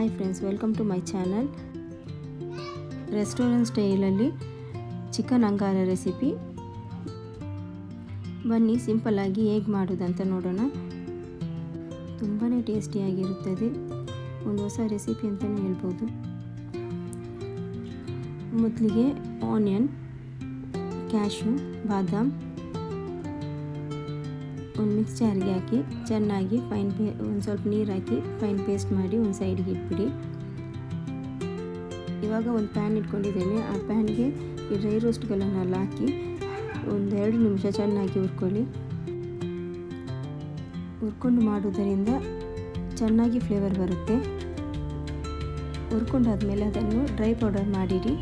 Hi friends, welcome to my channel. Restaurant ಸ್ಟೈಲಲ್ಲಿ chicken angara recipe. ಬನ್ನಿ ಸಿಂಪಲ್ಲಾಗಿ ಹೇಗೆ ಮಾಡೋದಂತ ನೋಡೋಣ. ತುಂಬಾ ಟೇಸ್ಟಿಯಾಗಿರುತ್ತದೆ. ಒಂದು ಹೊಸ ರೆಸಿಪಿ ಅಂತಲೇ ಹೇಳ್ಬೋದು. ಮೊದಲಿಗೆ ಆನಿಯನ್, ಕ್ಯಾಶು, ಬಾದಾಮ್ ಒಂದು ಮಿಕ್ಸ್ ಜಾರ್ಗೆ ಹಾಕಿ ಚೆನ್ನಾಗಿ ಒಂದು ಸ್ವಲ್ಪ ನೀರು ಹಾಕಿ ಫೈನ್ ಪೇಸ್ಟ್ ಮಾಡಿ ಒಂದು ಸೈಡ್ಗೆ ಇಟ್ಬಿಡಿ. ಇವಾಗ ಒಂದು ಪ್ಯಾನ್ ಇಟ್ಕೊಂಡಿದ್ದೇನೆ. ಆ ಪ್ಯಾನ್ಗೆ ಈ ಡ್ರೈ ರೋಸ್ಟ್ಗಳನ್ನೆಲ್ಲ ಹಾಕಿ ಒಂದು 2 ನಿಮಿಷ ಚೆನ್ನಾಗಿ ಹುರ್ಕೊಳ್ಳಿ. ಹುರ್ಕೊಂಡು ಮಾಡೋದರಿಂದ ಚೆನ್ನಾಗಿ ಫ್ಲೇವರ್ ಬರುತ್ತೆ. ಹುರ್ಕೊಂಡಾದ್ಮೇಲೆ ಅದನ್ನು ಡ್ರೈ ಪೌಡರ್ ಮಾಡಿಡಿ.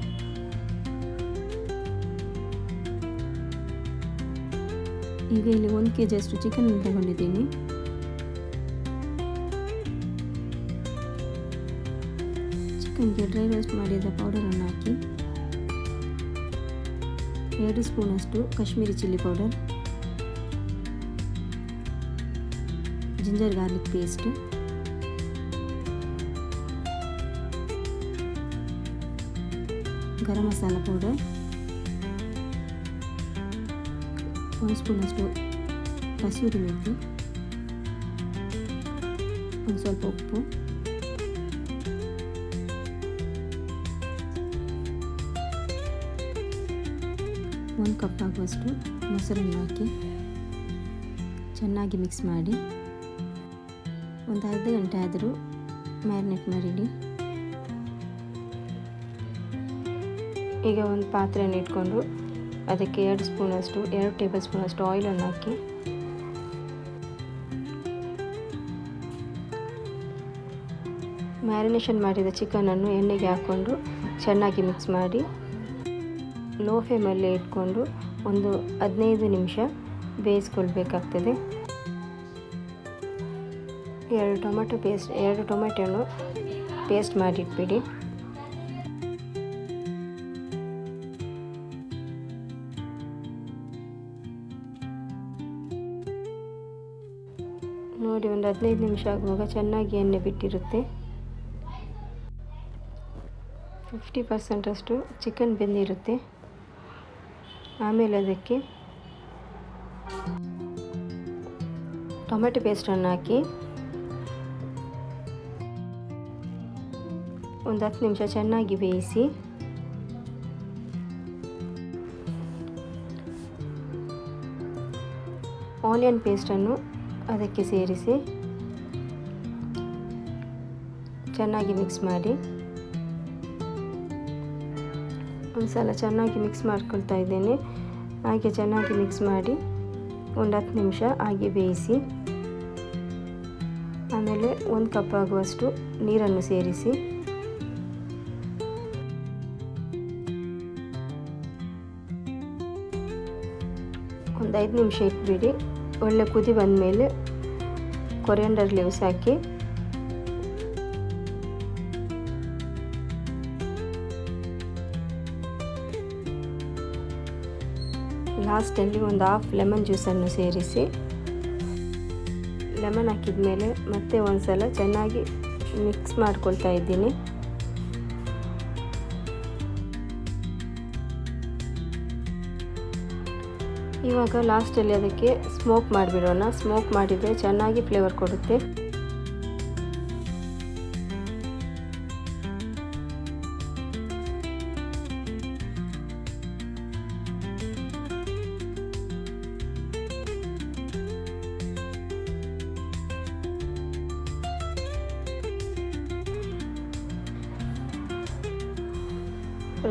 ಈಗ ಇಲ್ಲಿ 1 kg ಅಷ್ಟು ಚಿಕನ್ ತಗೊಂಡಿದ್ದೀನಿ. ಚಿಕನ್ಗೆ ಡ್ರೈ ರೋಸ್ಟ್ ಮಾಡಿದ ಪೌಡರನ್ನು ಹಾಕಿ 2 ಸ್ಪೂನಷ್ಟು Kashmiri chilli powder, ginger garlic paste, garam masala powder, 1 ಸ್ಪೂನಷ್ಟು ಕಸೂರಿ ಮೆಥಿ, ಒಂದು ಸ್ವಲ್ಪ ಉಪ್ಪು, ಒಂದು ಕಪ್ ಆಗುವಷ್ಟು ಮೊಸರನ್ನು ಹಾಕಿ ಚೆನ್ನಾಗಿ ಮಿಕ್ಸ್ ಮಾಡಿ ಒಂದು ಅರ್ಧ ಗಂಟೆ ಆದರೂ ಮ್ಯಾರಿನೇಟ್ ಮಾಡಿಡಿ. ಈಗ ಒಂದು ಪಾತ್ರೆಯನ್ನು ಇಟ್ಕೊಂಡು ಅದಕ್ಕೆ 2 ಟೇಬಲ್ ಸ್ಪೂನಷ್ಟು ಆಯಿಲನ್ನು ಹಾಕಿ ಮ್ಯಾರಿನೇಷನ್ ಮಾಡಿದ ಚಿಕನನ್ನು ಎಣ್ಣೆಗೆ ಹಾಕ್ಕೊಂಡು ಚೆನ್ನಾಗಿ ಮಿಕ್ಸ್ ಮಾಡಿ ಲೋ ಫ್ಲೇಮಲ್ಲಿ ಇಟ್ಕೊಂಡು ಒಂದು 15 ನಿಮಿಷ ಬೇಯಿಸ್ಕೊಳ್ಬೇಕಾಗ್ತದೆ. 2 ಟೊಮೆಟೊನು ಪೇಸ್ಟ್ ಮಾಡಿಟ್ಬಿಡಿ. ನೋಡಿ, ಒಂದು 15 ನಿಮಿಷ ಆಗುವಾಗ ಚೆನ್ನಾಗಿ ಎಣ್ಣೆ ಬಿಟ್ಟಿರುತ್ತೆ. 50% ಅಷ್ಟು ಚಿಕನ್ ಬೆಂದಿರುತ್ತೆ. ಆಮೇಲೆ ಅದಕ್ಕೆ ಟೊಮೆಟೊ ಪೇಸ್ಟನ್ನು ಹಾಕಿ ಒಂದು 10 ನಿಮಿಷ ಚೆನ್ನಾಗಿ ಬೇಯಿಸಿ ಆನಿಯನ್ ಪೇಸ್ಟನ್ನು ಅದಕ್ಕೆ ಸೇರಿಸಿ ಚೆನ್ನಾಗಿ ಮಿಕ್ಸ್ ಮಾಡಿ. ಒಂದು ಸಲ ಚೆನ್ನಾಗಿ ಮಿಕ್ಸ್ ಮಾಡ್ಕೊಳ್ತಾ ಇದ್ದೇನೆ. ಹಾಗೆ ಚೆನ್ನಾಗಿ ಮಿಕ್ಸ್ ಮಾಡಿ ಒಂದು 10 ನಿಮಿಷ ಹಾಗೆ ಬೇಯಿಸಿ. ಆಮೇಲೆ 1 ಕಪ್ ಆಗುವಷ್ಟು ನೀರನ್ನು ಸೇರಿಸಿ ಒಂದು 5 ನಿಮಿಷ ಇಟ್ಬಿಡಿ. ಒಳ್ಳೆ ಕುದಿ ಬಂದ ಮೇಲೆ ಕೊರಿಯಾಂಡರ್ ಲೀವ್ಸ್ ಹಾಕಿ ಲಾಸ್ಟಲ್ಲಿ ಒಂದು ಹಾಫ್ ಲೆಮನ್ ಜ್ಯೂಸನ್ನು ಸೇರಿಸಿ ಲೆಮನ್ ಹಾಕಿದ ಮೇಲೆ ಮತ್ತೆ ಒಂದು ಸಲ ಚೆನ್ನಾಗಿ ಮಿಕ್ಸ್ ಮಾಡ್ಕೊಳ್ತಾ ಇದ್ದೀನಿ. ಇವಾಗ ಲಾಸ್ಟಲ್ಲಿ ಅದಕ್ಕೆ ಸ್ಮೋಕ್ ಮಾಡಿಬಿಡೋಣ. ಸ್ಮೋಕ್ ಮಾಡಿದರೆ ಚೆನ್ನಾಗಿ ಫ್ಲೇವರ್ ಕೊಡುತ್ತೆ.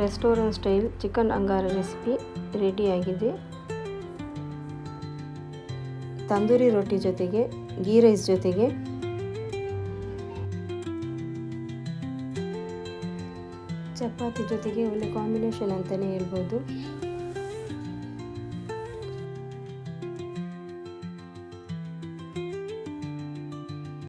Restaurant style chicken angara recipe ರೆಡಿಯಾಗಿದೆ. ತಂದೂರಿ ರೊಟ್ಟಿ ಜೊತೆಗೆ, ಗೀ ರೈಸ್ ಜೊತೆಗೆ, ಚಪಾತಿ ಜೊತೆಗೆ ಒಳ್ಳೆ ಕಾಂಬಿನೇಷನ್ ಅಂತಲೇ ಹೇಳ್ಬೋದು.